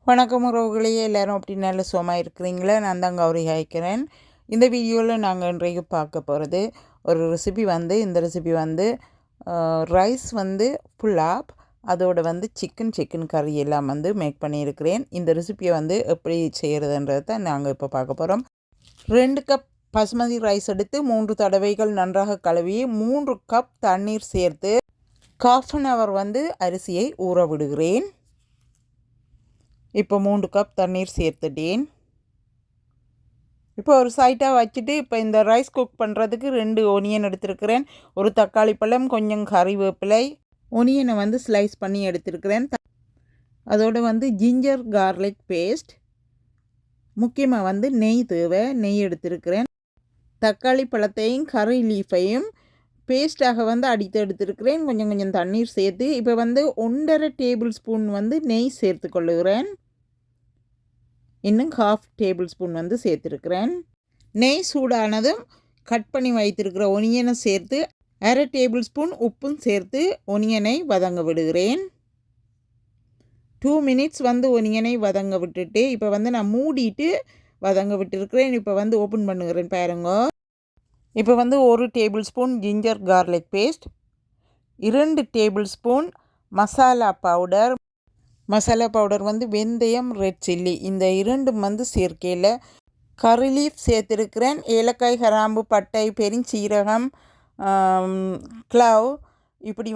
வணக்கம் உறவுகளே, எல்லோரும் அப்படி நல்ல சுகமாக இருக்கிறீங்களா? நான் தான் கௌரி ஹாய்க்கிறேன். இந்த வீடியோவில் நாங்கள் இன்றைக்கு பார்க்க போகிறது ஒரு ரெசிபி இந்த ரெசிபி ரைஸ் புலாப் அதோட சிக்கன் கறி எல்லாம் மேக் பண்ணியிருக்கிறேன். இந்த ரெசிபியை எப்படி செய்கிறதுன்றது தான் நாங்கள் இப்போ பார்க்க போகிறோம். 2 கப் பசுமதி ரைஸ் எடுத்து 3 தடவைகள் நன்றாக கழுவி 3 கப் தண்ணீர் சேர்த்து 1/2 hour அரிசியை ஊற விடுகிறேன். இப்போ 3 கப் தண்ணீர் சேர்த்துட்டேன். இப்போ ஒரு சைட்டாக வச்சுட்டு இப்போ இந்த ரைஸ் குக் பண்ணுறதுக்கு 2 ஒனியன் எடுத்துருக்கிறேன். ஒரு தக்காளி பழம், கொஞ்சம் கறிவேப்பிலை, ஒனியனை ஸ்லைஸ் பண்ணி எடுத்துருக்கிறேன். அதோடு ஜிஞ்சர் கார்லிக் பேஸ்ட், முக்கியமாக நெய் தேவை, நெய் எடுத்துருக்கிறேன். தக்காளி பழத்தையும் கறி லீஃபையும் பேஸ்ட்டாக அடித்து எடுத்துருக்கிறேன். கொஞ்சம் கொஞ்சம் தண்ணீர் சேர்த்து இப்போ 1.5 டேபிள் ஸ்பூன் நெய் சேர்த்து கொள்ளுகிறேன். இன்னும் 1/2 டேபிள் ஸ்பூன் சேர்த்துருக்கிறேன். நெய் சூடானதும் கட் பண்ணி வைத்திருக்கிற ஒனியனை சேர்த்து 1/2 டேபிள் ஸ்பூன் உப்பும் சேர்த்து ஒனியனை வதங்க விடுகிறேன். 2 மினிட்ஸ் ஒனியனை வதங்க விட்டுட்டு இப்போ நான் மூடிட்டு வதங்க விட்டுருக்கிறேன். இப்போ ஓப்பன் பண்ணுகிறேன் பாருங்க. இப்போ 1 tablespoon ginger garlic paste, 2 tablespoon masala powder வெந்தயம், ரெட் சில்லி, இந்த 2 சேர்க்கையில் கறி லீஃப் சேர்த்துருக்கிறேன். ஏலக்காய், கிராம்பு, பட்டை, பெருஞ்சீரகம், க்ளவ், இப்படி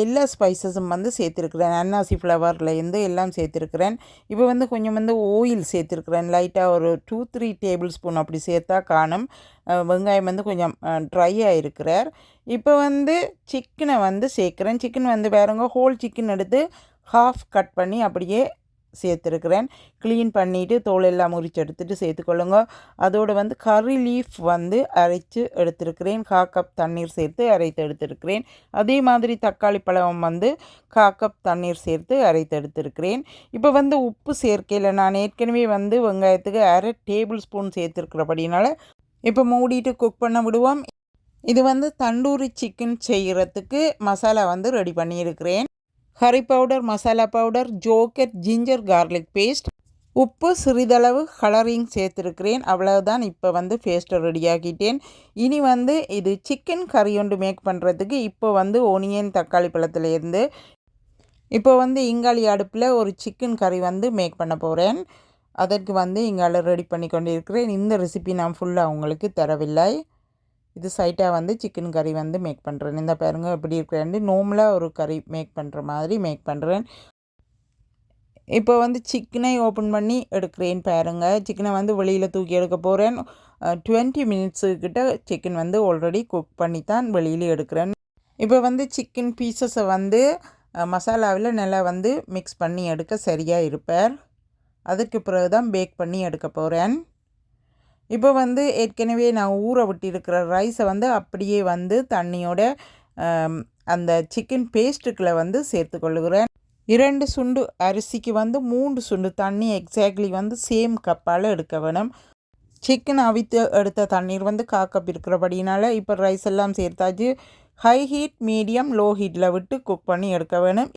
எல்லா ஸ்பைசஸும் சேர்த்துருக்கிறேன். அன்னாசி ஃப்ளவர்லேருந்து எல்லாம் சேர்த்துருக்கிறேன். இப்போ கொஞ்சம் ஆயில் சேர்த்துருக்கிறேன். லைட்டாக ஒரு 2-3 டேபிள் ஸ்பூன் அப்படி சேர்த்தா காணும். வெங்காயம் கொஞ்சம் ட்ரையாக இருக்கிறார். இப்போ சிக்கனை சேர்க்குறேன். சிக்கன் பாருங்க, ஹோல் சிக்கன் எடுத்து 1/2 கட் பண்ணி அப்படியே சேர்த்துருக்கிறேன். க்ளீன் பண்ணிவிட்டு தோல் எல்லாம் முறித்து எடுத்துகிட்டு சேர்த்துக்கொள்ளுங்க. அதோடு கறி லீஃப் அரைச்சி எடுத்துருக்கிறேன். 1/4 கப் தண்ணீர் சேர்த்து அரைத்து எடுத்துருக்கிறேன். அதே மாதிரி தக்காளி பழம் 1/4 கப் தண்ணீர் சேர்த்து அரைத்து எடுத்துருக்கிறேன். இப்போ உப்பு சேர்க்கையில் நான் ஏற்கனவே வெங்காயத்துக்கு 1/2 டேபிள் ஸ்பூன் சேர்த்துருக்கிறபடினால இப்போ மூடிட்டு குக் பண்ண விடுவோம். இது தண்டூரி சிக்கன் செய்கிறதுக்கு மசாலா ரெடி பண்ணியிருக்கிறேன். கறி பவுடர், மசாலா பவுடர், ஜோக்கெட், ஜிஞ்சர் கார்லிக் பேஸ்ட், உப்பு, சிறிதளவு கலரிங் சேர்த்துருக்கிறேன். அவ்வளவுதான். இப்போ பேஸ்ட்டை ரெடியாக்கிட்டேன். இனி இது சிக்கன் கறி ஒன்று மேக் பண்ணுறதுக்கு இப்போ ஒனியன், தக்காளி பழத்துலேருந்து இப்போ இங்காளி அடுப்பில் ஒரு சிக்கன் கறி மேக் பண்ண போகிறேன். அதற்கு இங்கால ரெடி பண்ணி கொண்டு இருக்கிறேன். இந்த ரெசிபி நான் ஃபுல்லாக உங்களுக்கு தரவில்லை. இது சைட்டாக சிக்கன் கறி மேக் பண்ணுறேன். இந்த பாருங்க எப்படி இருக்கிறேன். நார்மலாக ஒரு கறி மேக் பண்ணுற மாதிரி மேக் பண்ணுறேன். இப்போ சிக்கனை ஓப்பன் பண்ணி எடுக்கிறேன் பாருங்கள். சிக்கனை வெளியில் தூக்கி எடுக்க போகிறேன். 20 மினிட்ஸுக்கிட்ட சிக்கன் ஆல்ரெடி குக் பண்ணி தான் வெளியில் எடுக்கிறேன். இப்போ சிக்கன் பீசஸை மசாலாவில் நல்லா மிக்ஸ் பண்ணி எடுக்க சரியாக இருப்பார். அதுக்கு பிறகு தான் பேக் பண்ணி எடுக்க போகிறேன். இப்போ ஏற்கனவே நான் ஊற விட்டிருக்கிற ரைஸை அப்படியே தண்ணியோட அந்த சிக்கன் பேஸ்ட்டுக்குள்ளே சேர்த்துக்கொள்ளுகிறேன். 2 சுண்டு அரிசிக்கு 3 சுண்டு தண்ணி எக்ஸாக்ட்லி சேம் கப்பால் எடுக்க வேணும். சிக்கன் அவித்து எடுத்த தண்ணீர் 1/4 கப் இருக்கிறபடினால இப்போ ரைஸ் எல்லாம் சேர்த்தாச்சு. ஹை ஹீட், மீடியம், லோ ஹீட்டில் விட்டு குக் பண்ணி எடுக்க வேணும்.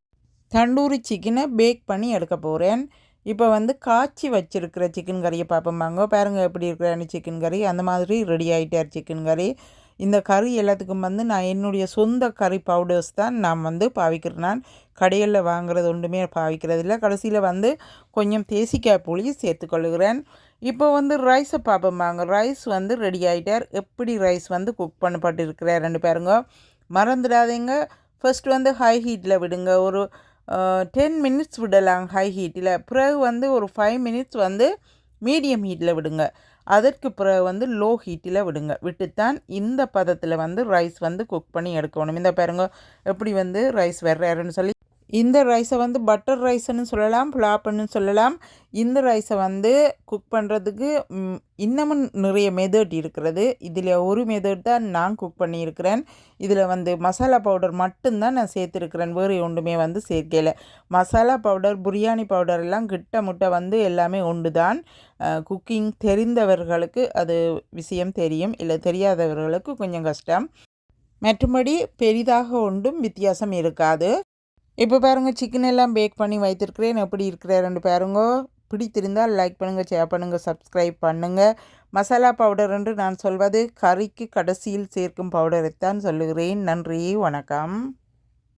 தண்டூரி சிக்கனை பேக் பண்ணி எடுக்க போகிறேன். இப்போ காய்ச்சி வச்சுருக்கிற சிக்கன் கறியை பார்ப்போம்பாங்க. பாருங்கள் எப்படி இருக்கிற சிக்கன் கறி. அந்த மாதிரி ரெடி ஆகிட்டார் சிக்கன் கறி. இந்த கறி எல்லாத்துக்கும் நான் என்னுடைய சொந்த கறி பவுடர்ஸ் தான் நான் பாவிக்கிறேன். நான் கடைகளில் வாங்குறது ஒன்றுமே பாவிக்கிறதில்ல. கடைசியில் கொஞ்சம் தேசிக்காய் புளி சேர்த்துக்கொள்ளுகிறேன். இப்போ ரைஸை பார்ப்போம்பாங்க. ரைஸ் ரெடி ஆகிட்டார். எப்படி ரைஸ் குக் பண்ணப்பட்டு இருக்கிறார் ரெண்டு பாருங்க. மறந்துடாதீங்க, ஃபர்ஸ்ட் ஹை ஹீட்டில் விடுங்க. ஒரு 10 மினிட்ஸ் விடலாம் ஹை ஹீட்டில். பிறகு ஒரு 5 மினிட்ஸ் மீடியம் ஹீட்டில் விடுங்க. அதற்கு பிறகு லோ ஹீட்டில் விடுங்க. விட்டுத்தான் இந்த பதத்தில் ரைஸ் குக் பண்ணி எடுக்கணும். இந்த பாருங்க எப்படி ரைஸ் வர்றாருன்னு சொல்லி. இந்த ரைஸை பட்டர் ரைஸ்ன்னு சொல்லலாம், புலாப்னு சொல்லலாம். இந்த ரைஸை குக் பண்ணுறதுக்கு இன்னமும் நிறைய மெத்தட் இருக்கிறது. இதில் ஒரு மெத்தட் தான் நான் குக் பண்ணியிருக்கிறேன். இதில் மசாலா பவுடர் மட்டும்தான் நான் சேர்த்துருக்கிறேன். வேறு ஒன்றுமே சேர்க்கல. மசாலா பவுடர், பிரியாணி பவுடர் எல்லாம் கிட்ட முட்டை எல்லாமே ஒன்று தான். குக்கிங் தெரிந்தவர்களுக்கு அது விஷயம் தெரியும், இல்லை தெரியாதவர்களுக்கு கொஞ்சம் கஷ்டம். மற்றபடி பெரிதாக ஒன்றும் வித்தியாசம் இருக்காது. இப்போ பாருங்கள், சிக்கன் எல்லாம் பேக் பண்ணி வைத்திருக்கிறேன். எப்படி இருக்கிற ரெண்டு பாருங்க. பிடித்திருந்தால் லைக் பண்ணுங்கள், ஷேர் பண்ணுங்கள், சப்ஸ்கிரைப் பண்ணுங்கள். மசாலா பவுடர் என்று நான் சொல்வது கறிக்கு கடைசியில் சேர்க்கும் பவுடரைத்தான் சொல்லுகிறேன். நன்றி, வணக்கம்.